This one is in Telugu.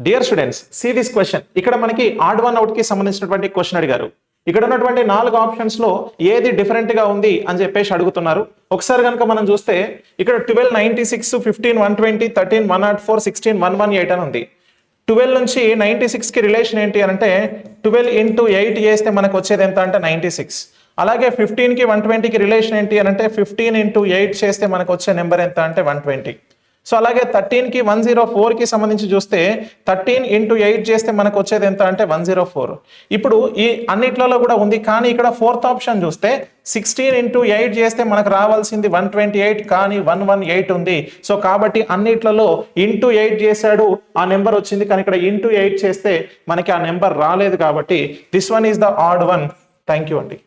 Dear students, see this question. ఇక్కడ మనకి ఆడ్ వన్ అవుట్ కి సంబంధించినటువంటి క్వశ్చన్ అడిగారు. ఇక్కడ ఉన్నటువంటి 4 ఆప్షన్స్ లో ఏది డిఫరెంట్ గా ఉంది అని చెప్పేసి అడుగుతున్నారు. ఒకసారి కనుక మనం చూస్తే ఇక్కడ 12 96, 15 120, 13 104, 16 118 అని ఉంది. 12 నుంచి 96 కి రిలేషన్ ఏంటి అని అంటే 12 ఇంటూ 8 చేస్తే మనకు వచ్చేది ఎంత అంటే 96. అలాగే 15 కి 120 కి రిలేషన్ ఏంటి అని అంటే 15 ఇంటూ 8 చేస్తే మనకు వచ్చే నెంబర్ ఎంత అంటే 120. సో అలాగే 13 కి 104 కి సంబంధించి చూస్తే 13 ఇంటూ 8 చేస్తే మనకు వచ్చేది ఎంత అంటే 104. ఇప్పుడు ఈ అన్నిట్లలో కూడా ఉంది, కానీ ఇక్కడ 4th ఆప్షన్ చూస్తే 16 ఇంటూ 8 చేస్తే మనకు రావాల్సింది 128, కానీ 118 ఉంది. సో కాబట్టి అన్నిట్లలో ఇంటూ 8 చేశాడు, ఆ నెంబర్ వచ్చింది, కానీ ఇక్కడ ఇంటూ 8 చేస్తే మనకి ఆ నెంబర్ రాలేదు. కాబట్టి this one is the odd one. Thank you అండి.